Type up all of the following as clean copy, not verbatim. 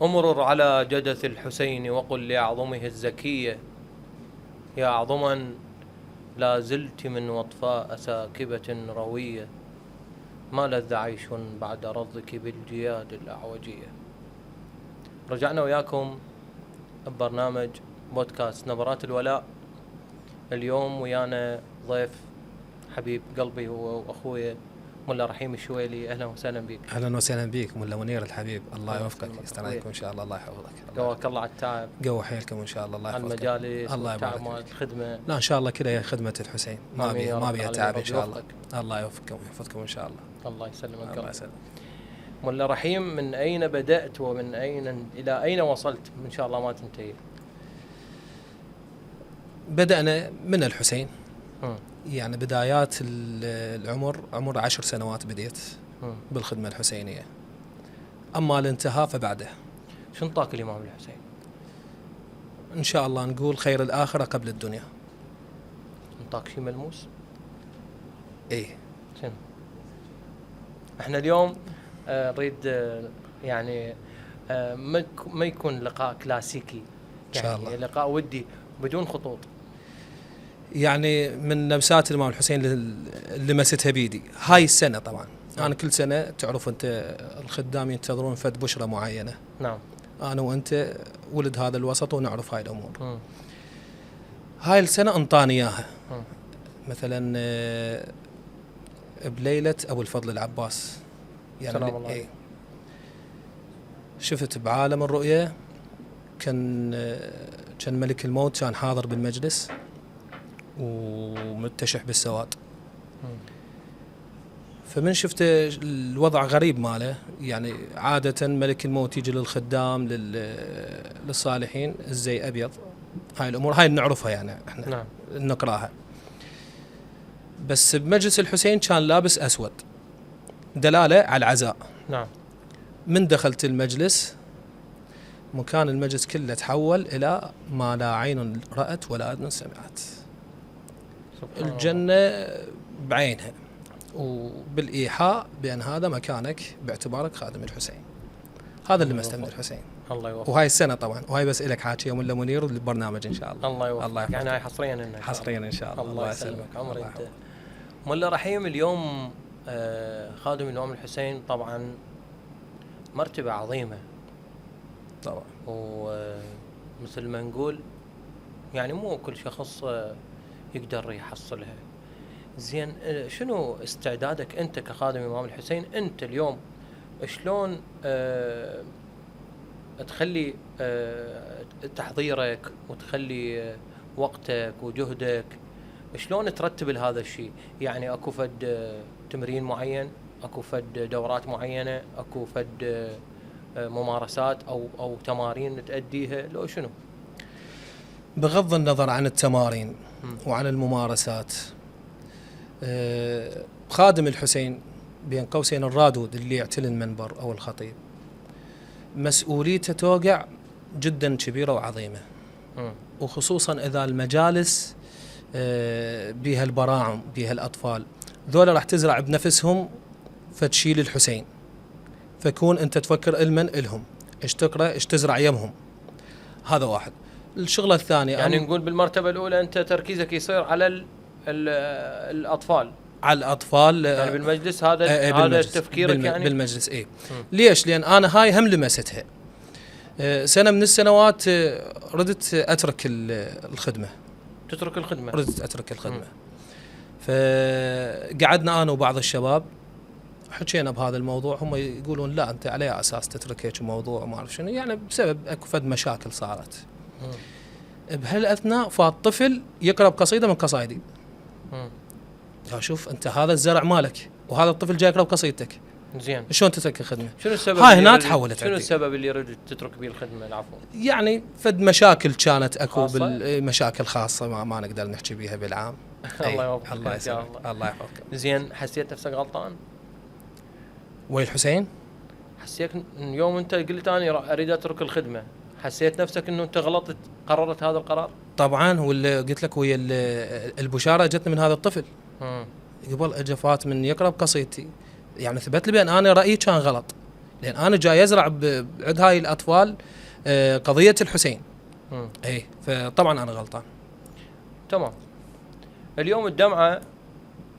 أمرر على جدث الحسين وقل لأعظمه الزكية يا أعظما لا زلت من وطفاء ساكبة روية ما لذ عيش بعد رضك بالجياد الأعوجية. رجعنا وياكم ببرنامج بودكاست نبرات الولاء. اليوم ويانا ضيف حبيب قلبي هو وأخوي ملا رحيم الشويلي. أهلا وسهلا بك. أهلا وسهلا بك ملا منير الحبيب، الله يوفقك يسترعيكم إن شاء الله، الله يحفظك. قواك الله على التعب، قوى حيلكم إن شاء الله، الله يحفظك. المجالس الله والتعب يبارك مال الخدمة. لا إن شاء الله كذا خدمة الحسين، ما بيها تعب إن شاء الله. الله يوفقكم ويحفظكم إن شاء الله. الله يسلمك. الله يسلمك. ملا رحيم، من أين بدأت ومن أين إلى أين وصلت؟ إن شاء الله ما تنتهي. بدأنا من الحسين، يعني بدايات العمر عمر 10 سنوات بديت بالخدمة الحسينية، أما الانتهاء فبعده. شو انطاك الإمام الحسين؟ إن شاء الله نقول خير الآخرة قبل الدنيا. انطاك شيء ملموس؟ إيه. شنو؟ احنا اليوم نريد يعني ما يكون لقاء كلاسيكي، يعني إن شاء الله لقاء ودي بدون خطوط. يعني من لمسات الإمام الحسين اللي لمستها بيدي هاي السنة طبعا. أنا كل سنة تعرف أنت الخدام ينتظرون فد بشرة معينة. نعم. أنا وأنت ولد هذا الوسط ونعرف هاي الأمور. هاي السنة أنطاني إياها. مثلا بليلة أبو الفضل العباس، يعني سلام الله. إيه، شفت بعالم الرؤية كان ملك الموت كان حاضر بالمجلس ومتشح بالسواد. فمن شفت الوضع غريب ماله، يعني عادة ملك الموت يجي للخدام للصالحين الزي أبيض، هاي الأمور هاي نعرفها يعني احنا. نعم. نقراها. بس بمجلس الحسين كان لابس أسود دلالة على العزاء. نعم. من دخلت المجلس مكان المجلس كله تحول إلى ما لا عين رأت ولا أذن سمعت. الجنة بعينها، وبالإيحاء بأن هذا مكانك باعتبارك خادم الحسين. هذا اللي مستمع الحسين. الله يوفقك. وهاي السنة طبعا، وهاي بس إلك حاكي يوم ولا منير للبرنامج إن شاء الله. الله يوفقك. الله يوفقك. يعني هاي حصريا حصريا إن شاء الله. الله يسلمك عمري أنت. ملا رحيم، اليوم خادم الإمام الحسين طبعا مرتبة عظيمة طبعا، ومثل ما نقول يعني مو كل شخص يقدر يحصلها. زين، شنو استعدادك أنت كخادم الإمام الحسين؟ أنت اليوم شلون تخلي تحضيرك وتخلي وقتك وجهدك، شلون ترتب لهذا الشيء؟ يعني اكو فد تمرين معين، اكو فد دورات معينة، اكو فد ممارسات او تمارين تأديها، لو شنو؟ بغض النظر عن التمارين وعن الممارسات، خادم الحسين بين قوسين الرادود اللي يعتلي المنبر أو الخطيب مسؤوليته توقع جدا كبيرة وعظيمة. وخصوصا إذا المجالس بيها البراعم بيها الأطفال، ذولا راح تزرع بنفسهم فتشيل الحسين، فكون أنت تفكر إلمن إلهم إيش تقرأ إيش تزرع يمهم. هذا واحد. الشغلة الثانية يعني نقول بالمرتبة الأولى أنت تركيزك يصير على الأطفال، على الأطفال يعني بالمجلس. هذا تفكيرك يعني بالمجلس. إيه. ليش؟ لأن أنا هاي هم لمستها. سنة من السنوات ردت أترك الخدمة. تترك الخدمة؟ ردت أترك الخدمة. فقعدنا أنا وبعض الشباب حكينا بهذا الموضوع، هم يقولون لا أنت على أساس تترك هيك موضوع وما أعرف شنو، يعني بسبب أكو فد مشاكل صارت. بهالأثناء فالطفل يقرأ قصيدة من قصايدي. شوف أنت هذا الزرع مالك وهذا الطفل جاي يقرأ قصيدتك، زين شلون تترك الخدمة؟ شنو السبب؟ هاي هنا تحولت. شنو السبب اللي يريد تترك به الخدمة؟ العفو. يعني فد مشاكل كانت اكو بالمشاكل خاصة ما نقدر نحكي بيها بالعام. الله يوفقك. الله يسلمك. الله يحفظك. زين، حسيت نفسك غلطان؟ وين الحسين؟ حسيت يوم انت قلت انا اريد اترك الخدمة، حسيت نفسك انه انت غلطت قررت هذا القرار؟ طبعا، واللي قلت لك ويا البشارة جتني من هذا الطفل. قبل اجى فات من يقرأ قصيدتي، يعني ثبت لي بان انا رأيي كان غلط، لان انا جاي ازرع بعد هاي الاطفال قضيه الحسين. اي فطبعا انا غلطان. تمام. اليوم الدمعه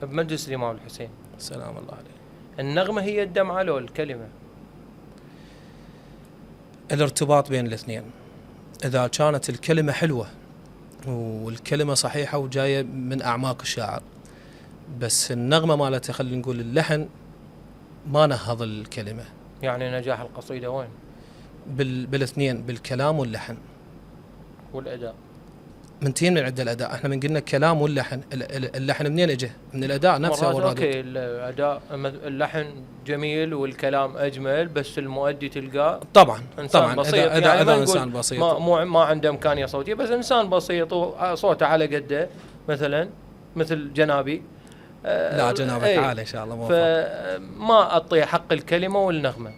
بمجلس الامام الحسين سلام الله عليه. النغمه هي الدمعه لو الكلمه؟ الارتباط بين الاثنين. اذا كانت الكلمه حلوه والكلمه صحيحه وجايه من اعماق الشاعر، بس النغمه مالته خلينا نقول اللحن ما نهض الكلمه. يعني نجاح القصيده وين؟ بالاثنين، بالكلام واللحن والاداء. منتين من عند الاداء. احنا من قلنا الكلام واللحن، اللحن منين اجى؟ من الاداء نفسه والردود. اوكي الاداء اللحن جميل والكلام اجمل، بس المؤدي تلقاه طبعا انسان بسيط. اذا يعني انسان بسيط ما عنده امكانيه صوتيه، بس انسان بسيط وصوته على قده مثلا مثل جنابي. لا جنابك عالي ان شاء الله. موفق. فما اعطيه حق الكلمه والنغمه.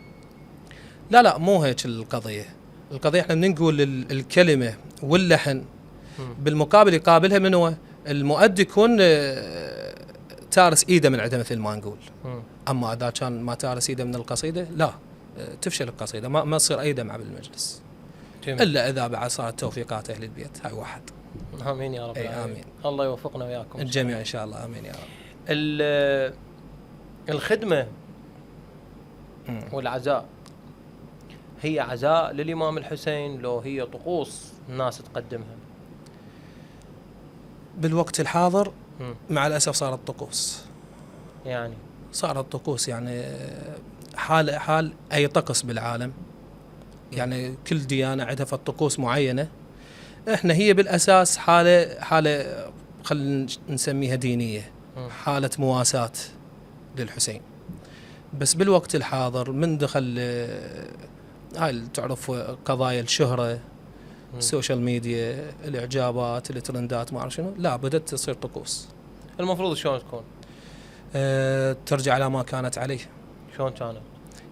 لا مو هيك القضيه. القضيه احنا نقول الكلمه واللحن بالمقابل يقابلها من هو المؤدي، يكون تارس ايده من عنده مثل ما نقول. اما اذا كان ما تارس ايده من القصيده لا تفشل القصيده، ما تصير اي دمعه بالمجلس. جميل. الا اذا بعد صارت توفيقات اهل البيت. هاي واحد. امين يا رب العالمين. امين. الله يوفقنا وياكم الجميع ان شاء الله. امين يا رب. الخدمه والعزاء هي عزاء للامام الحسين لو هي طقوس الناس تقدمها؟ بالوقت الحاضر مع الاسف صارت طقوس. يعني صارت طقوس، يعني حال اي طقس بالعالم. يعني كل ديانه عندها طقوس معينه. احنا هي بالاساس حاله خلينا نسميها دينيه، حاله مواساة للحسين. بس بالوقت الحاضر من دخل هاي تعرف قضايا الشهره، السوشيال ميديا، الاعجابات، الترندات، ما اعرف شنو، لا بدت تصير طقوس. المفروض شلون تكون؟ ترجع على ما كانت عليه. شلون كانت؟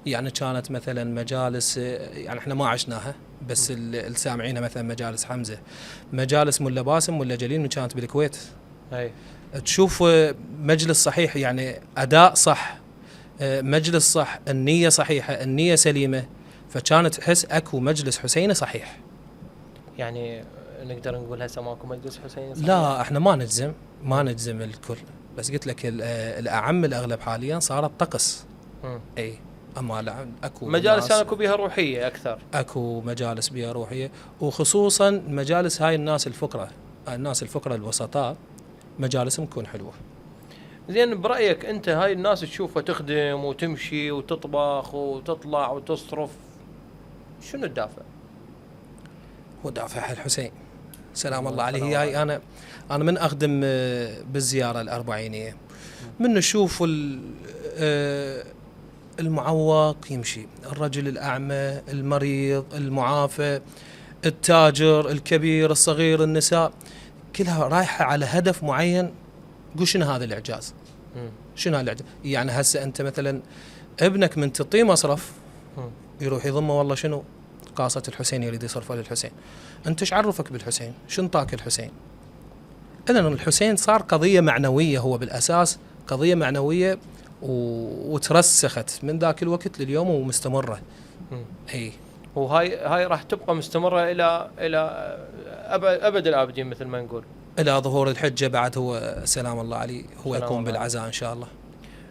يعني كانت مثلا مجالس، يعني احنا ما عشناها بس السامعينها، مثلا مجالس حمزه، مجالس ملا باسم ملا جليل من كانت بالكويت. اي تشوف مجلس صحيح، يعني اداء صح، مجلس صح، النيه صحيحه، النيه سليمه، فكانت تحس اكو مجلس حسيني صحيح. يعني نقدر نقول هسه ماكو مجلس حسيني صحيح؟ لا احنا ما نجزم الكل، بس قلت لك الاعم الاغلب حاليا صارت طقس. اي اما لا اكو مجالس اكو بيها روحيه اكثر. اكو مجالس بيها روحيه، وخصوصا مجالس هاي الناس الفقراء الوسطاء مجالسهم تكون حلوه. زين برايك انت هاي الناس تشوفها تخدم وتمشي وتطبخ وتطلع وتصرف، شنو الدافع؟ هو دافع الحسين سلام الله عليه. هاي انا من اخدم بالزياره الاربعينيه، من نشوف المعوق يمشي، الرجل الاعمى، المريض، المعافى، التاجر، الكبير، الصغير، النساء، كلها رايحه على هدف معين. قول شنو هذا الاعجاز؟ شنو هذا الاعجاز؟ يعني هسه انت مثلا ابنك من تعطيه مصرف يروح يضمه، والله شنو قاصة الحسين يريد يصرفه للحسين. انت ايش عرفك بالحسين؟ شنو طاك الحسين؟ اذا الحسين صار قضيه معنويه، هو بالاساس قضيه معنويه وترسخت من ذاك الوقت لليوم ومستمره. اي وهاي راح تبقى مستمره الى ابد الابدين مثل ما نقول، الى ظهور الحجه. بعد هو سلام الله عليه هو يقوم بالعزاء ان شاء الله.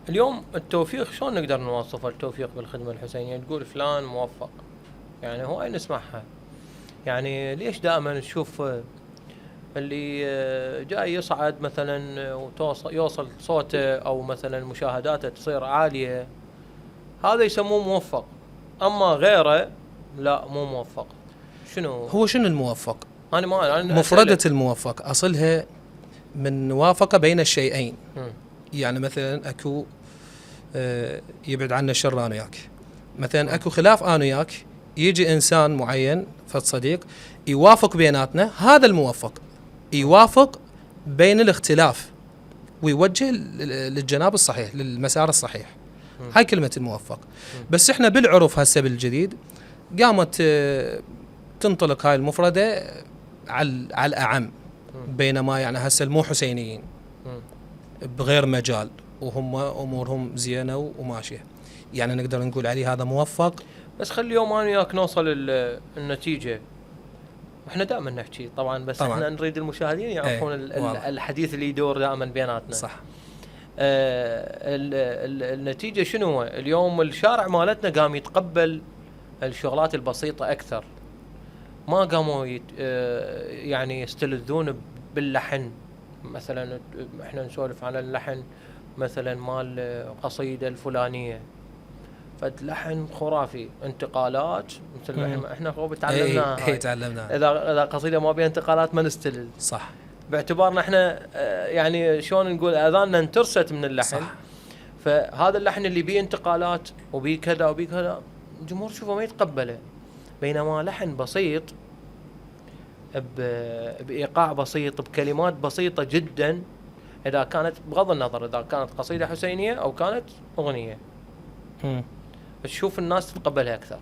اليوم التوفيق شلون نقدر نوصفه؟ التوفيق بالخدمه الحسينيه، تقول فلان موفق، يعني هو اي نسمعها، يعني ليش دائما نشوف اللي جاي يصعد مثلا يوصل صوته او مثلا مشاهداته تصير عاليه، هذا يسموه موفق، اما غيره لا مو موفق؟ شنو الموفق؟ انا مفردة الموفق اصلها من وافق بين الشيئين. يعني مثلا اكو يبعد عنا الشر انا وياك، مثلا اكو خلاف انا وياك، يجي انسان معين فد صديق يوافق بيناتنا، هذا الموفق، يوافق بين الاختلاف ويوجه للجناب الصحيح، للمسار الصحيح. هاي كلمة الموفق. بس احنا بالعرف هسه بالجديد قامت تنطلق هاي المفردة على الأعم، بينما يعني هسه المو حسينيين بغير مجال وهم أمورهم زينة وماشية، يعني نقدر نقول عليه هذا موفق. بس خلي يوم انا وياك نوصل النتيجه، واحنا دائما نحكي طبعا، بس طبعاً. احنا نريد المشاهدين يعرفون الحديث اللي يدور دائما بيناتنا. صح. النتيجه شنو هو؟ اليوم الشارع مالتنا قام يتقبل الشغلات البسيطه اكثر، ما قاموا يعني يستلذون باللحن. مثلا احنا نسولف على اللحن مثلا مال قصيده الفلانيه، فلحن خرافي، انتقالات مثل احنا تعلمناها. تعلمناها. اذا قصيده ما بيها انتقالات ما نستلذ. صح. باعتبارنا احنا يعني شلون نقول اذاننا انترست من اللحن. صح. فهذا اللحن اللي بيه انتقالات وبيه كذا وبيه كذا الجمهور شوفه ما يتقبله، بينما لحن بسيط بايقاع بسيط بكلمات بسيطه جدا، اذا كانت بغض النظر اذا كانت قصيده حسينيه او كانت اغنيه تشوف الناس تتقبلها اكثر.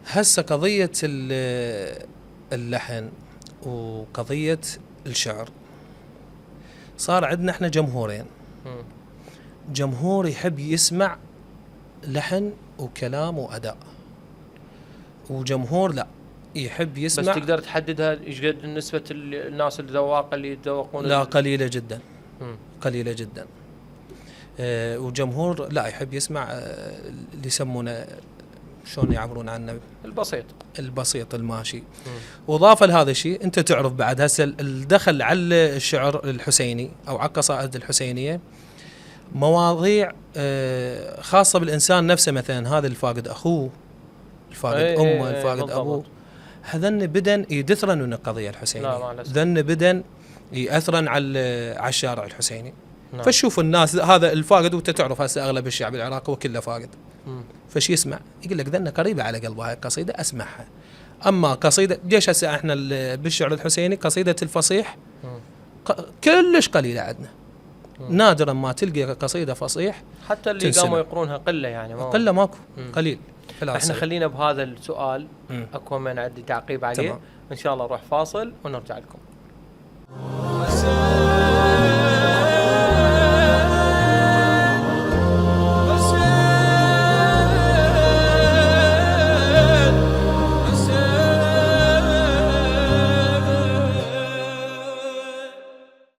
هسه قضيه اللحن وقضيه الشعر صار عندنا احنا جمهورين. جمهور يحب يسمع لحن وكلام واداء، وجمهور لا يحب يسمع. بس تقدر تحددها ايش قد نسبه الناس الذواقه اللي يتذوقون؟ لا قليله جدا. قليله جدا. وجمهور لا يحب يسمع اللي يسمونه شلون يعبرون عنه البسيط الماشي. واضافه لهذا الشيء انت تعرف بعد هسه الدخل على الشعر الحسيني او على القصائد الحسينيه مواضيع خاصه بالانسان نفسه، مثلا هذا الفاقد اخوه، الفاقد امه، الفاقد ابوه، هذن بدن يدثرن من القضيه الحسينيه، ذن بدن ياثرن على الشارع الحسيني. فشوف الناس هذا الفاقد، وانت تعرف هسه اغلب الشعب العراقي وكله فاقد، فش يسمع يقول لك ذنه قريبه على قلبه هاي القصيده اسمعها. اما قصيده ليش هسه احنا بالشعر الحسيني قصيده الفصيح كلش قليله عندنا. نادرا ما تلقى قصيده فصيح حتى اللي قاموا يقرونها قله، يعني قله ماكو قليل. احنا خلينا بهذا السؤال اكو من عندي تعقيب عليه. تمام. ان شاء الله نروح فاصل ونرجع لكم.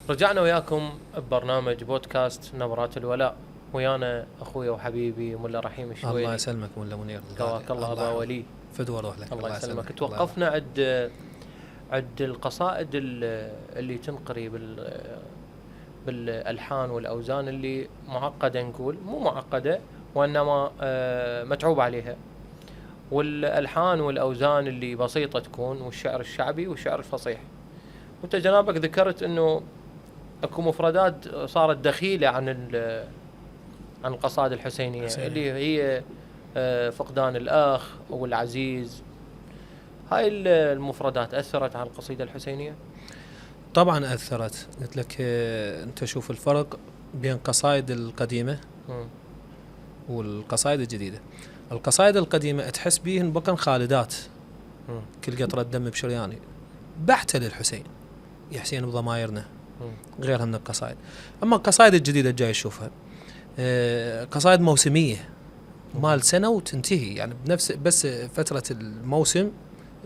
رجعنا وياكم ببرنامج بودكاست نبرات الولاء، ويانا اخوي وحبيبي ملا رحيم الشويلي. الله يسلمك ملا منير، قواك الله ابا ولي. فدوى روح لك. الله يسلمك. توقفنا عند القصائد اللي تنقري بالالحان والاوزان اللي معقده، نقول مو معقده وانما متعوب عليها، والالحان والاوزان اللي بسيطه تكون، والشعر الشعبي والشعر الفصيح. وانت جنابك ذكرت انه اكو مفردات صارت دخيله عن القصائد الحسينيه اللي هي فقدان الاخ او العزيز. هاي المفردات اثرت على القصيده الحسينيه؟ طبعا اثرت. قلت لك انت شوف الفرق بين القصائد القديمه والقصائد الجديده. القصائد القديمه تحس بيهن بقن خالدات، كل قطره دم بشرياني، بحته للحسين، يا حسين بضمايرنا، غيرها من القصائد. اما القصائد الجديده الجاي تشوفها قصائد موسميه، مال سنه وتنتهي، يعني بنفس بس فتره الموسم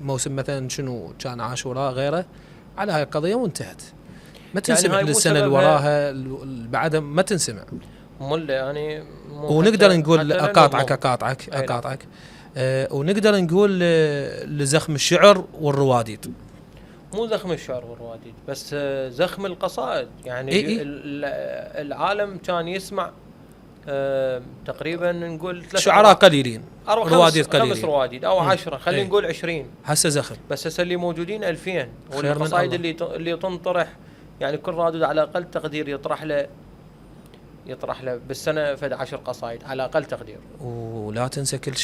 مثلا شنو كان عاشوراء غيره، على هاي القضيه وانتهت، ما تنسمع يعني للسنه اللي وراها اللي بعدها ما تنسمع. يعني ونقدر نقول اقاطعك ونقدر نقول لزخم الشعر والرواديد، مو زخم الشعر والرواديد بس زخم القصائد. يعني العالم كان يسمع تقريبا نقول شعراء قليلين، رواديد قليلين، 5 رواديد او 10، خلينا نقول 20. هسه زخم، بس هسه اللي موجودين 2000، والقصائد اللي تنطرح يعني كل رادود على اقل تقدير يطرح له بالسنه فد 10 قصائد على اقل تقدير. ولا تنسى كل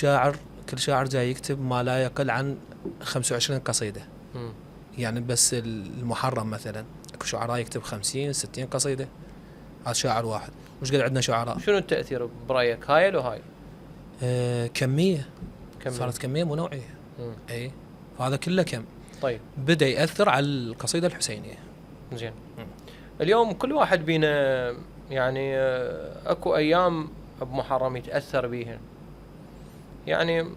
شاعر جاي يكتب ما لا يقل عن 25 قصيده. يعني بس المحرم مثلا اكو شعراء يكتب 50-60 قصيده، هذا شاعر واحد. مش قد عندنا شعراء. شنو التاثير برايك، هاي لو هاي؟ كميه صارت كميه مو نوعيه. اي هذا كله كم. طيب بدا ياثر على القصيده الحسينيه. زين. اليوم كل واحد بينا يعني اكو ايام بمحرم يتأثر بيهن. يعني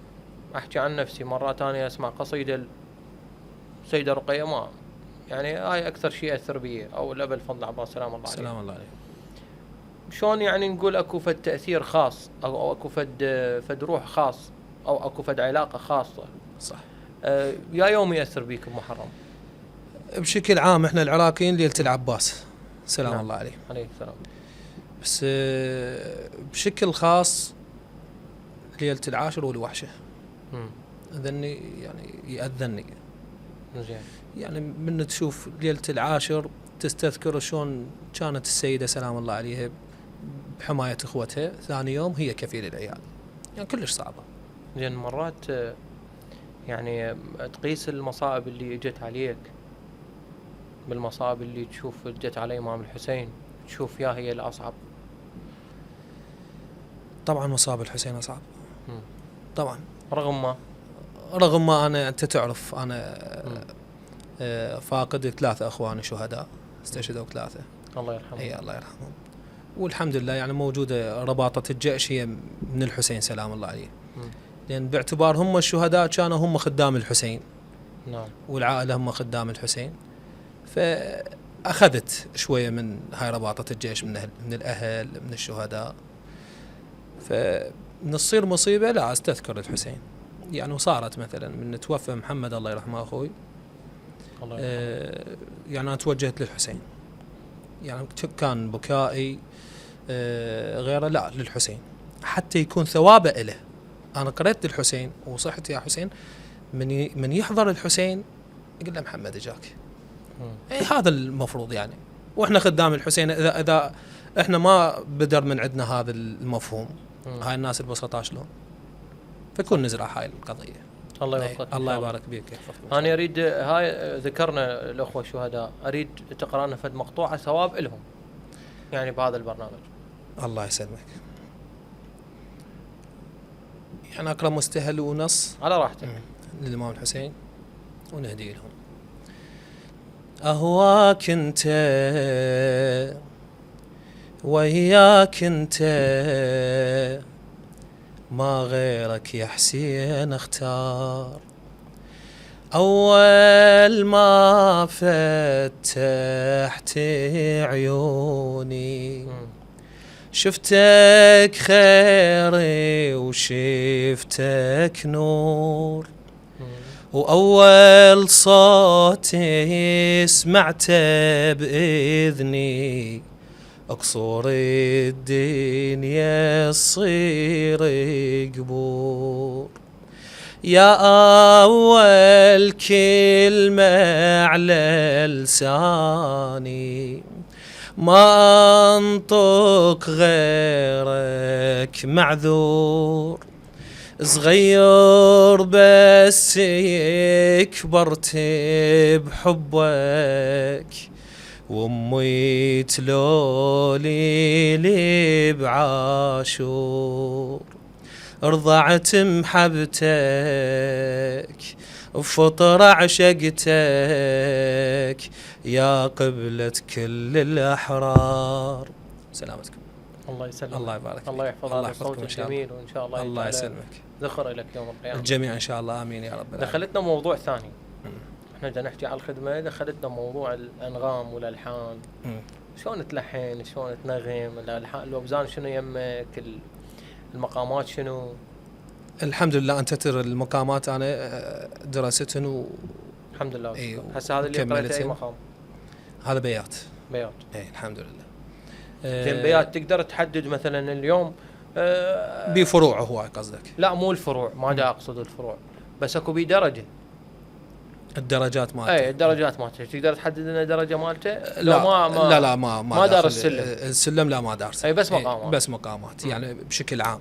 أحكي عن نفسي، مرات أنا أسمع قصيدة السيدة رقية ما يعني هاي أكثر شيء أثر بي، أو الأب الفضل عباس سلام الله عليه. سلام الله عليه. شلون يعني نقول أكو فد تأثير خاص، أو أكو فد روح خاص، أو أكو فد علاقة خاصة. صح. يا يوم يأثر بيك بمحرم. بشكل عام احنا العراقيين ليلة العباس سلام نعم. الله عليه. عليه السلام. بس بشكل خاص ليلة العاشر والوحشة. أذني يعني يأذني. زين. يعني من تشوف ليلة العاشر تستذكر شلون كانت السيدة سلام الله عليها بحماية اخوتها، ثاني يوم هي كفيل العيال، يعني كلش صعبة. زين مرات يعني تقيس المصائب اللي اجت عليك بالمصائب اللي تشوف اجت على امام الحسين، تشوف يا هي الاصعب؟ طبعا مصاب الحسين اصعب. طبعا رغم ما انا انت تعرف انا فاقد 3 اخواني شهداء، استشهدوا 3. الله يرحمهم. اي الله يرحمهم. والحمد لله يعني موجوده رباطه الجأش هي من الحسين سلام الله عليه. لان باعتبار هم الشهداء كانوا هم خدام الحسين. نعم. والعائله هم خدام الحسين، فاخذت شويه من هاي رباطه الجيش من الاهل من الشهداء. فنصير مصيبه لا استذكر الحسين. يعني وصارت مثلا من توفى محمد الله يرحمه اخوي، يعني انا توجهت للحسين، يعني كان بكائي غيره لا للحسين حتى يكون ثوابه له. انا قريت الحسين وصحت يا حسين، من يحضر الحسين يقول له محمد اجاك. اي هذا المفروض يعني، واحنا خدام الحسين اذا احنا ما بدر من عندنا هذا المفهوم، هاي الناس البسطاء شلون؟ فكون نزرع هاي القضيه. الله يوفقك. الله يبارك بيك يحفظك. انا اريد هاي ذكرنا الاخوه الشهداء، اريد تقرا لنا فد مقطوعه ثواب لهم يعني بهذا البرنامج. الله يسلمك. يعني اقرا مستهل ونص على راحتك للامام الحسين ونهدي لهم. اهواك انت وياك انت ما غيرك يا حسين اختار. أول ما فتحت عيوني شفتك خيري وشفتك نور، وأول صوتي سمعته بإذني أقصور الدنيا تصير قبور. يا أول كلمة على لساني ما أنطق غيرك معذور. صغير بس كبرت بحبك وامي تلولي لي بعاشور. رضعت محبتك وفطر عشقتك يا قبلة كل الأحرار. سلامتكم. الله يسلمك. الله يبارك. الله يحفظ هذا الصوت الجميل، وإن شاء الله الله يسلمك. ذخر لك يوم القيامة الجميع إن شاء الله آمين يا رب العالمين. دخلتنا موضوع ثاني. احنا بدنا نحكي على الخدمة، دخلتنا موضوع الأنغام والألحان. شلون تلحن، شلون تنغم، الألحان الأوزان شنو يمك، المقامات شنو؟ الحمد لله أنت ترى المقامات أنا دراستهن الحمد لله. أيوه. هسه هذا اللي قريته أي مقام؟ هذا بيات. بيات. إيه الحمد لله. زين بيات تقدر تحدد مثلا اليوم بفروع هو قصدك؟ لا مو الفروع، ما دا أقصد الفروع، بس اكو بي درجة. الدرجات مالته. اي الدرجات مالته تقدر تحدد لنا درجة مالته؟ لا ما دار السلم. السلم لا ما دارس. اي بس مقامات. بس مقامات يعني بشكل عام.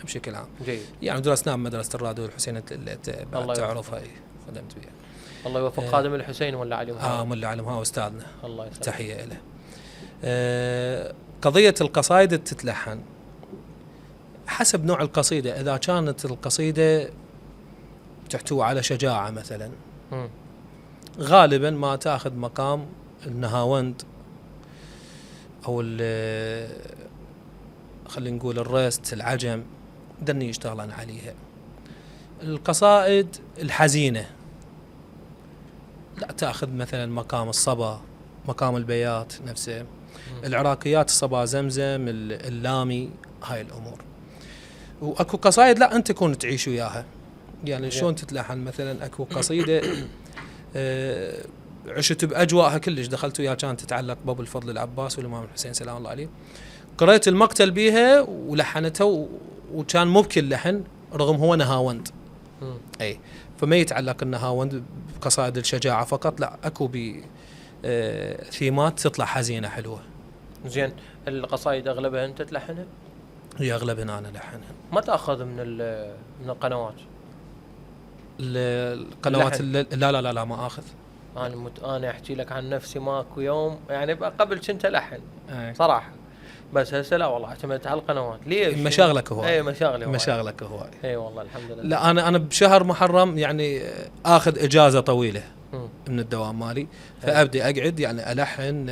بشكل عام. جيد. يعني درسنا بمدرسة الرادو الحسين اللي تعرفها خدمت بها. الله يوفق خادم الحسين ولا علم. ملا علم ها استاذنا. الله يسلمك. تحية له. قضية القصائد تتلحن حسب نوع القصيدة. إذا كانت القصيدة تحتوي على شجاعة مثلا غالبا ما تأخذ مقام النهاوند أو خلينا نقول الرست العجم دني يشتغلون عليها. القصائد الحزينة لا تأخذ مثلا مقام الصبا، مقام البيات نفسه، العراقيات الصبا زمزم، اللامي، هاي الأمور. وأكو قصائد لا أنت تكون تعيش وياها، يعني شلون تتلحن مثلا أكو قصيدة عشت بأجواءها كلش، دخلت وياها كانت تتعلق بأبو الفضل العباس والإمام الحسين سلام الله عليه، قرأت المقتل بيها ولحنتها وكان مبكي اللحن رغم هو نهاوند. أي فما يتعلق النهاوند بقصائد الشجاعة فقط، لا أكو ثيمات تطلع حزينة حلوة. زين القصائد أغلبها أنت تلحنها؟ هي أغلبها أنا لحنها. ما تأخذ من القنوات؟ القنوات لا ما آخذ. أنا أحكي لك عن نفسي ماكو يوم يعني قبل كنت ألحن صراحة، بس هسه لا والله اعتمدت على القنوات. ليش؟ مشاغلك هو. اي مشاغلك هو. اي والله الحمد لله. لا انا بشهر محرم يعني اخذ اجازه طويله من الدوام مالي، فابدي اقعد يعني الحن.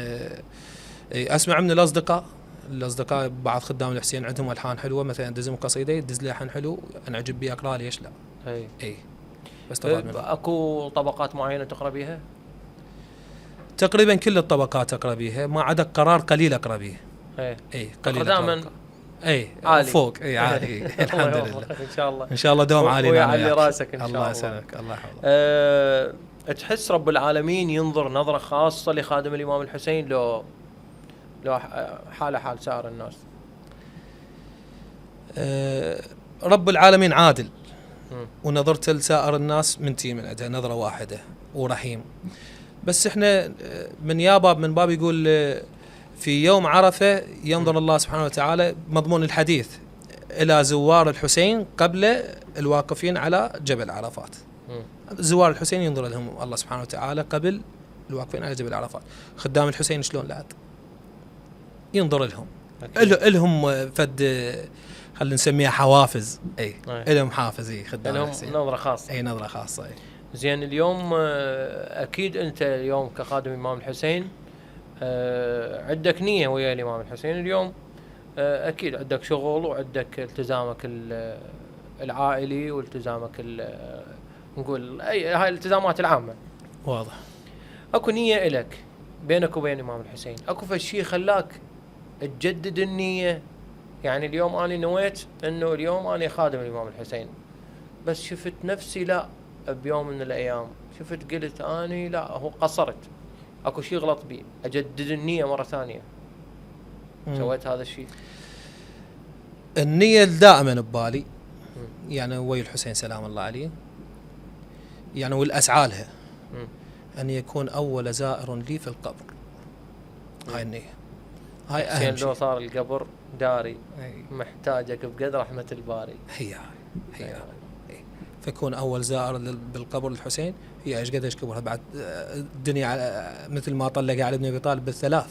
اسمع من الاصدقاء بعض خدام الحسين عندهم الحان حلوه، مثلا دزم قصيده يدز لي لحن حلو انا اعجب بيه اقرا ليش لا. اي بس اكو طبقات معينه تقرا بيها؟ تقريبا كل الطبقات اقرا بيها، ما عدا قرار قليل اقرا بيه. اي قليل دائما. عالي فوق. عالي الحمد لله. ان شاء الله دوم عالي. ويعلي راسك ان شاء الله. الله يسلمك الله يحفظك. تحس رب العالمين ينظر نظره خاصه لخادم الامام الحسين لو حال سائر الناس؟ رب العالمين عادل، ونظرت لسائر الناس من عندها نظره واحده ورحيم. بس احنا من باب يقول في يوم عرفه ينظر الله سبحانه وتعالى مضمون الحديث الى زوار الحسين قبل الواقفين على جبل عرفات. زوار الحسين ينظر لهم الله سبحانه وتعالى قبل الواقفين على جبل عرفات. خدام الحسين شلون لا ينظر لهم فد خلينا نسميها حوافز. لهم حافز. خدام الحسين نظره خاصه. نظره خاصه. زين اليوم اكيد انت اليوم كخادم الامام الحسين عندك نيه ويا الامام الحسين اليوم، اكيد عندك شغل وعندك التزامك العائلي والتزامك نقول هاي الالتزامات العامه. واضح. اكو نيه لك بينك وبين الامام الحسين؟ اكو فشي خلاك تجدد النيه؟ يعني اليوم انا نويت انه اليوم انا خادم الامام الحسين، بس شفت نفسي لا بيوم من الايام قلت اني لا هو قصرت، اكو شيء غلط بي، اجدد النيه مره ثانيه. سويت هذا الشيء؟ النيه دائما ببالي، يعني ويا الحسين سلام الله عليه، يعني والاسعى لها ان يكون اول زائر لي في القبر. هاي النيه، هاي اهم شيء. لو صار القبر داري محتاجك بقدر رحمه الباري. هي فيكون اول زائر بالقبر الحسين. هي ايش قديش كبرها بعد الدنيا، مثل ما طلق علي بن ابي طالب بالثلاث.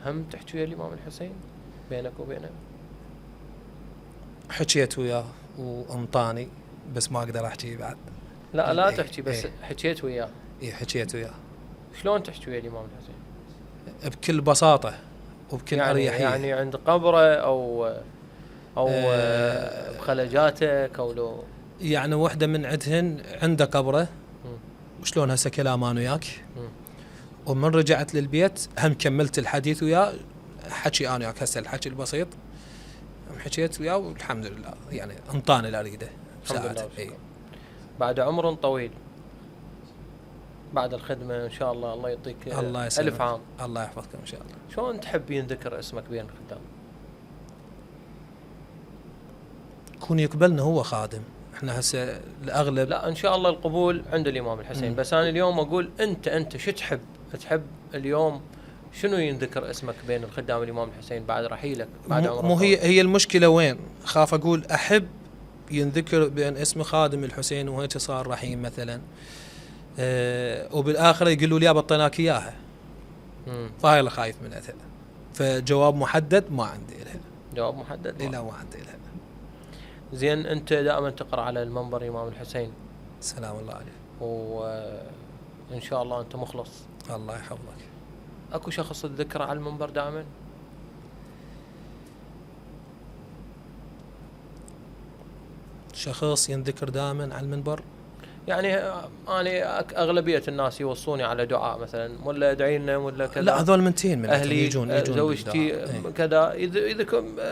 هم تحكي ويا الامام الحسين بينك وبينه؟ حكيت وياه وانطاني بس ما اقدر احكي بعد. لا تحكي بس. حكيت وياه؟ حكيت وياه. شلون تحكي ويا الامام الحسين؟ بكل بساطه وبكل اريحيه. يعني عند قبره او بخلجاتك او لو يعني وحده من عندهن عنده قبره وشلون هسه كلام انا وياك، ومن رجعت للبيت هم كملت الحديث وياه، حكي انا وياك هسه الحكي البسيط حكيت وياه والحمد لله، يعني انطاني اللي اريده ساعات. بعد عمر طويل، بعد الخدمه ان شاء الله يعطيك الف عام. الله يحفظكم ان شاء الله. شلون تحب ينذكر اسمك بين الخدام؟ يكون يقبلنا هو خادم. احنا هسه الاغلب لا ان شاء الله القبول عند الامام الحسين. بس انا اليوم اقول انت شو تحب اليوم شنو ينذكر اسمك بين الخدام الامام الحسين بعد رحيلك بعد عمرك؟ مو هي المشكله وين؟ خاف اقول احب ينذكر بان اسم خادم الحسين وهيك صار رحيم مثلا، وبالاخره يقولوا لي بطيناك اياها. فهاي اللي خايف منها. فجواب محدد ما عندي لها. جواب محدد؟ لا ما عندي لها. زين انت دائما تقرا على المنبر الامام الحسين سلام الله عليه، وان شاء الله انت مخلص. الله يحفظك. اكو شخص تذكره على المنبر دائما؟ شخص ينذكر دائما على المنبر؟ يعني أنا أغلبية الناس يوصوني على دعاء مثلا، ولا ادعي لنا ولا كذا. لا هذول منتين من أهلي يجون زوجتي كذا، إذا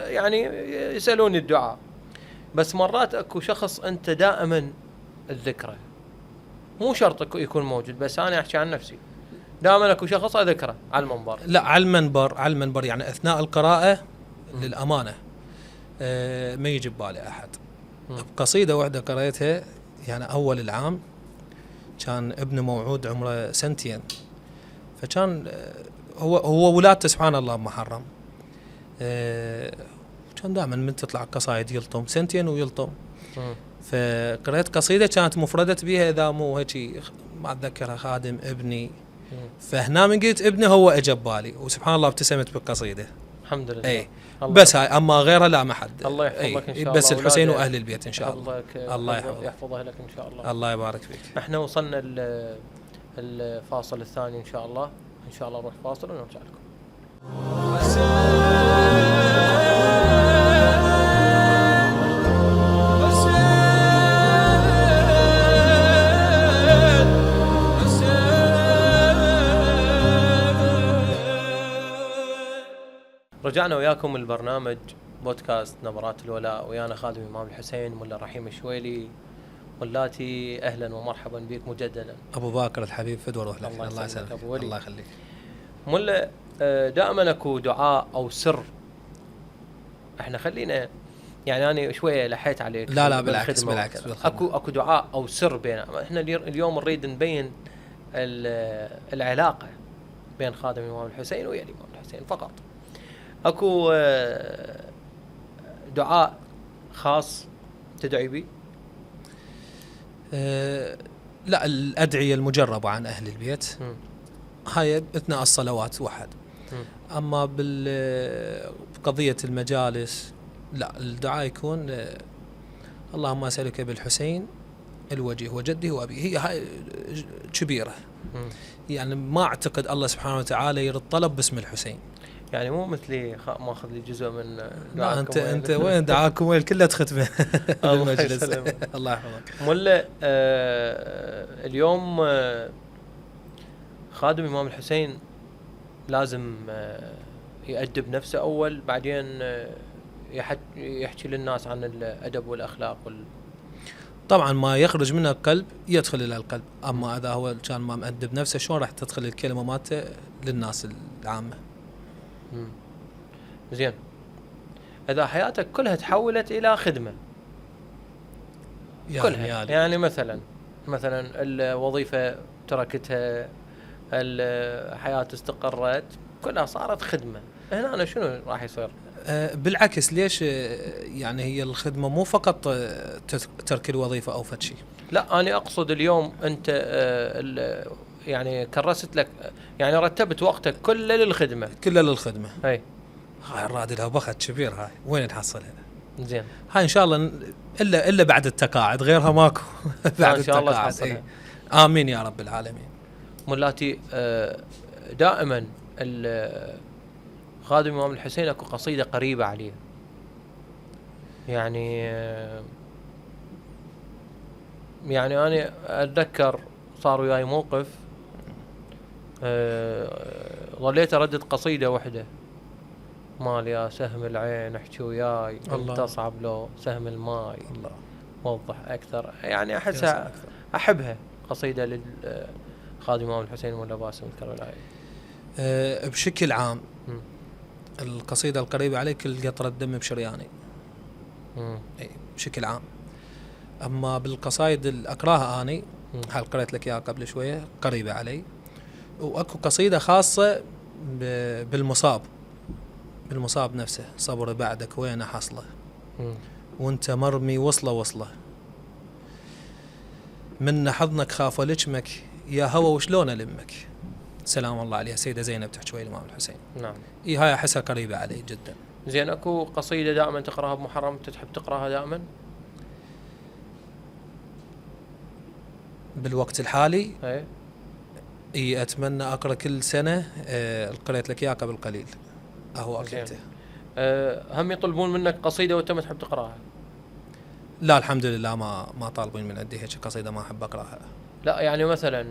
يعني يسألوني الدعاء. بس مرات أكو شخص أنت دائما الذكرى، مو شرط يكون موجود، بس أنا أحكي عن نفسي دائما أكو شخص أذكره على المنبر. لا على المنبر يعني أثناء القراءة للأمانة ما يجي ببالي أحد. بقصيدة واحدة قريتها يعني أول العام، كان ابن موعود عمره 2 سنين، فكان هو ولادته سبحان الله محرم، كان دائما من تطلع قصايد يلطم 2 سنين ويلطم. فقرأت قصيدة كانت مفردة بها إذا مو هيك ما أتذكرها خادم ابني، فهنا من قلت ابنه هو اجى ببالي، وسبحان الله ابتسمت بالقصيدة الحمد لله. اي بس هاي، اما غيرها لا ما حد. الله يحفظك ان شاء الله. بس الحسين واهل البيت ان شاء الله. الله يحفظه لك ان شاء الله. الله يبارك فيك. احنا وصلنا الفاصل الثاني ان شاء الله. ان شاء الله نروح فاصل ونرجع لكم. رجعنا وياكم البرنامج بودكاست نبرات الولاء، ويانا خادم الإمام الحسين ملا رحيم الشويلي. ملاتي أهلا ومرحبا بك مجددا. أبو باكر الحبيب فدوى روح لك. الله يسلمك أبو ولي. الله يخليك. ملا دائما أكو دعاء أو سر، احنا خلينا يعني أنا شوية لحيت عليك. لا بالعكس أكو دعاء أو سر بيننا. احنا اليوم نريد نبين العلاقة بين خادم الإمام الحسين ويا الإمام الحسين فقط. اكو دعاء خاص تدعي بي؟ لا الأدعية المجربة عن أهل البيت هاي أثناء الصلوات وحد. أما بقضية المجالس لا، الدعاء يكون اللهم أسألك بالحسين الوجيه وجده وأبيه. هي هاي كبيرة، يعني ما أعتقد الله سبحانه وتعالى يرد طلب باسم الحسين. يعني مو مثلي ماخذ لي جزء من دعاكم. لا انت وين دعاكم وين كلها تختمه بالمجلس. الله يحفظك. ملا اليوم خادم الإمام الحسين لازم يأدب نفسه أول، بعدين يحكي للناس عن الأدب والأخلاق طبعا ما يخرج من القلب يدخل إلى القلب. أما إذا هو كان ما مأدب نفسه شلون راح تدخل الكلمة مالته للناس العامة؟ زين، إذا حياتك كلها تحولت إلى خدمة كلها، يعني مثلا الوظيفة تركتها، الحياة استقرت، كلها صارت خدمة، هنا أنا شنو راح يصير؟ بالعكس، ليش يعني هي الخدمة مو فقط ترك الوظيفة أو فد شيء. لا أنا أقصد اليوم أنت يعني كرست لك، يعني رتبت وقتك كله للخدمة. هاي الراتب لها بخت كبير، هاي وين تحصلها؟ زين، هاي إن شاء الله إلا بعد التقاعد، غيرها ماكو. بعد إن شاء الله تحصلها. آمين يا رب العالمين. ملاتي دائما خادم الإمام الحسين أكو قصيدة قريبة عليه، يعني أنا أتذكر صار وياي موقف ظليت أردد قصيدة واحدة، مال يا سهم العين احكي وياي انت تصعب لو سهم الماي، الله وضح أكثر. يعني أحسها أحبها قصيدة للخادم الإمام الحسين ولا باسم الكربلائي. بشكل عام القصيدة القريبة عليك كل قطرة دم بشرياني، بشكل عام. أما بالقصائد الأقراها أني هل قرأت لك إياها قبل شوية قريبة علي. وأكو قصيدة خاصة بالمصاب نفسه، صبر بعدك وين حصله وانت مرمي وصله من حضنك خاف لجمك يا هوى وشلون ألمك. سلام الله عليها سيدة زينب تحكي ويا الإمام الحسين. نعم، هاي أحسها قريبة علي جدا. زين، أكو قصيدة دائما تقراها بمحرم تحب تقراها دائما؟ بالوقت الحالي أتمنى أقرأ كل سنة. قرأت لك إياها قبل قليل أهو أكلته. هم يطلبون منك قصيدة وأنت ما تحب تقراها؟ لا الحمد لله ما طالبين من عندي هيك قصيدة ما أحب أقرأها. لا يعني مثلا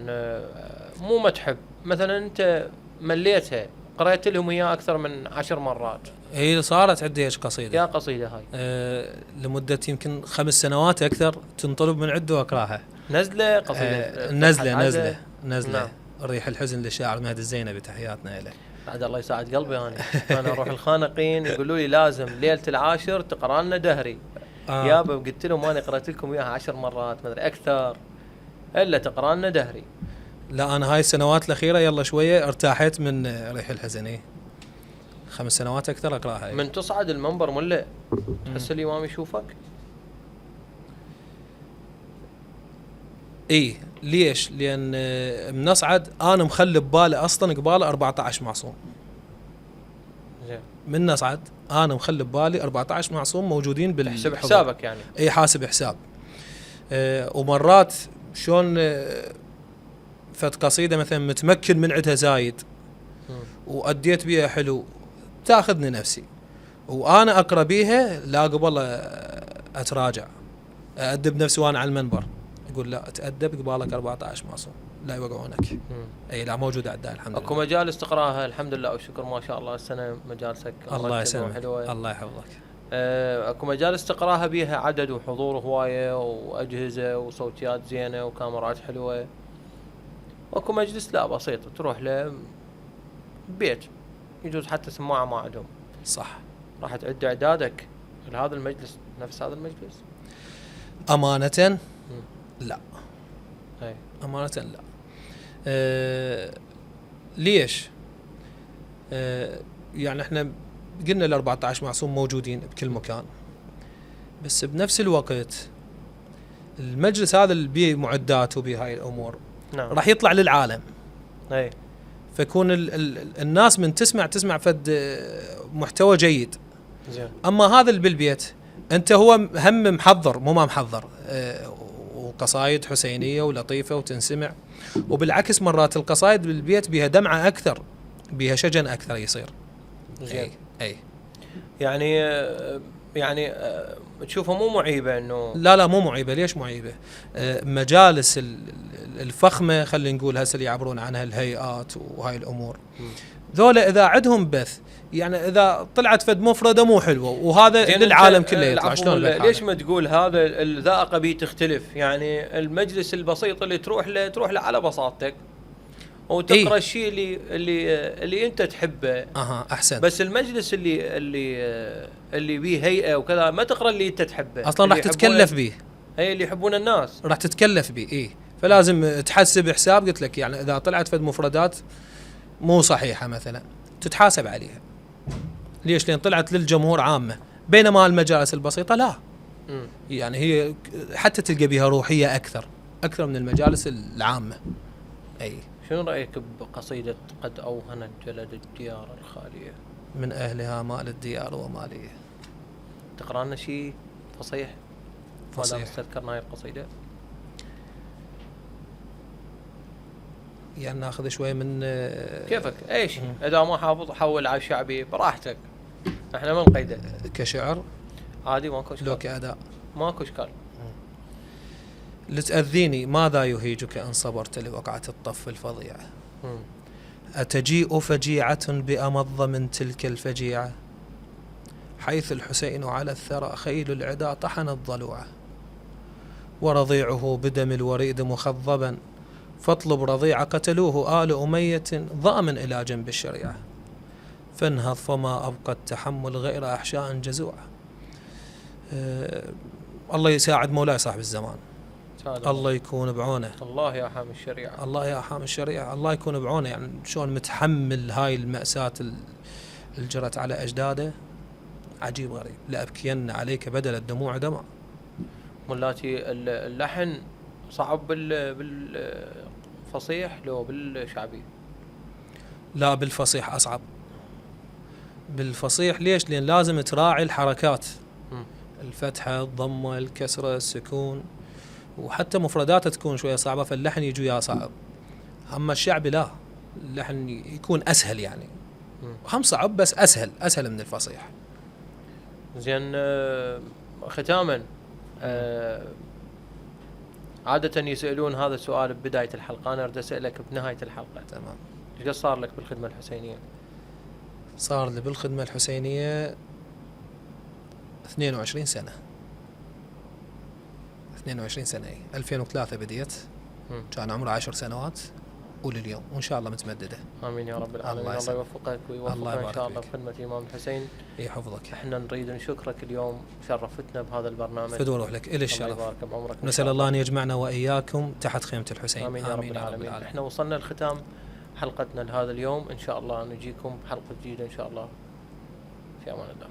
مو ما تحب، مثلا أنت مليتها قرأت لهم إياها أكثر من 10 مرات. هي صارت عندي هيك قصيدة. يا قصيدة هاي لمدة يمكن 5 سنوات أكثر تنطلب من عندي وأقرأها. نزلة قصيدة نزلة نعم. ريح الحزن للشاعر مهدي الزينبي، تحياتنا له. بعد الله يساعد قلبي أنا أروح الخانقين يقولوا لي لازم ليلة العاشر تقرأ لنا دهري. يابا قلت لهم أنا قرأت لكم إياها 10 مرات ما أدري أكثر، إلا تقرأ لنا دهري. لا أنا هاي السنوات الأخيرة يلا شوية ارتاحت من ريح الحزن. 5 سنوات أكثر أقرأها. من تصعد المنبر ملا تحس الإمام يشوفك؟ ليش؟ لأن بنصعد أنا مخلي ببالي أصلا قباله 14 معصوم. من نصعد أنا مخلي ببالي 14 معصوم موجودين بالحساب. حسابك يعني؟ حاسب حساب. ومرات شلون فت قصيدة مثلا متمكن من عدها زايد وأديت بيها حلو تاخذني نفسي، وأنا أقرأ بيها لا قبل أتراجع أدب نفسي وأنا على المنبر يقول لا تأدب قبالك 14 معصوم لا يوقعونك. لا موجودة عندها الحمد لله. اكو مجالس تقراها الحمد لله والشكر ما شاء الله السنة مجالسك الله يسلمك الله يحفظك. اكو مجالس تقراها بيها عدد وحضور هواية وأجهزة وصوتيات زينة وكاميرات حلوة، واكو مجلس لا بسيط تروح له بيت يجوز حتى سماعة ما عندهم. صح. راح تعد اعدادك لهذا المجلس نفس هذا المجلس؟ أمانة لا. هي. أمانة لا. ليش؟ يعني احنا قلنا ال 14 معصوم موجودين بكل مكان، بس بنفس الوقت المجلس هذا اللي بيه معداته وبيه هاي الأمور نعم. راح يطلع للعالم. هي. فيكون الناس من تسمع فد محتوى جيد. زين. أما هذا اللي بالبيت أنت هو هم محضر مو ما محضر وقصايد حسينية ولطيفة وتنسمع، وبالعكس مرات القصايد بالبيت بيها دمعة أكثر بيها شجن أكثر يصير. زين. أي يعني تشوفها مو معيبة إنه؟ لا مو معيبة. ليش معيبة؟ مجالس الفخمة خلينا نقول هسه اللي يعبرون عنها الهيئات وهاي الأمور ذولا إذا عندهم بث يعني إذا طلعت فد مفردة مو حلوة وهذا للعالم كله يطلع شلون؟ ليش ما تقول هذا الذائقة بيه تختلف؟ يعني المجلس البسيط اللي تروح له على بساطتك وتقرأ الشيء اللي أنت تحبه. أحسن. بس المجلس اللي بيه هيئة وكذا ما تقرأ اللي أنت تحبه أصلا راح تتكلف بيه. هي اللي يحبون الناس راح تتكلف بيه. فلازم تحسب حساب. قلت لك يعني إذا طلعت فد مفردات مو صحيحة مثلا تتحاسب عليها. ليش؟ لأن طلعت للجمهور عامة، بينما المجالس البسيطة لا. يعني هي حتى تلقى بها روحية أكثر من المجالس العامة. شنو رأيك بقصيدة قد أوهنت جلد الديار الخالية من أهلها مال الديار ومالية؟ تقرأ لنا شيء فصيح؟ ولا استذكرنا هاي القصيدة؟ يعني ناخذ شوي من كيفك ايش اذا ما حافظ حول على الشعبي براحتك، احنا ما نقيده. كشعر عادي ماكو اشكال. لو كأداء ماكو اشكال. لتأذيني ماذا يهيجك ان صبرت لوقعة الطف الفظيعة؟ أتجيء فجيعة بأمض من تلك الفجيعة، حيث الحسين على الثرى خيل العدا طحنت ضلوعه، ورضيعه بدم الوريد مخضبا، فاطلب رضيع قتلوه آل أمية ضامن إلى جنب الشريعة، فانهض فما أبقى التحمل غير أحشاء جزوعة. الله يساعد مولاي صاحب الزمان، الله يكون بعونه. الله يا حامي الشريعة، الله يا حامي الشريعة، الله يكون بعونه. يعني شلون متحمل هاي المأساة اللي جرت على أجداده، عجيب غريب. لأبكين عليك بدل الدموع دمع. ملاتي اللحن صعب بالفصيح لو بالشعبي؟ لا بالفصيح أصعب. بالفصيح ليش؟ لأن لازم تراعي الحركات، الفتحة الضمة الكسرة السكون، وحتى مفرداته تكون شوية صعبة، فاللحن يجي يا صعب. أما الشعبي لا، اللحن يكون أسهل يعني، هم صعب بس أسهل من الفصيح. زين ختاما عادة يسألون هذا السؤال ببداية الحلقة، أنا أريد أسألك بنهاية الحلقة. تمام. إيش قد صار لك بالخدمة الحسينية؟ صار لي بالخدمة الحسينية 22 سنة. 22 سنة. 2003 بديت، كان عمره 10 سنوات ولليوم، وإن شاء الله متمددة. آمين يا رب العالمين. الله يوفقك ويوفقك إن شاء الله بخدمة الإمام الحسين. يحفظك. إحنا نريد نشكرك اليوم، شرفتنا بهذا البرنامج. فدوا روح لك، إلى الشرف. الله يبارك بعمرك. نسأل الله أن يجمعنا وإياكم تحت خيمة الحسين. آمين يا رب العالمين. إحنا وصلنا لختام حلقتنا لهذا اليوم، إن شاء الله نجيكم بحلقة جديدة إن شاء الله. في أمان الله.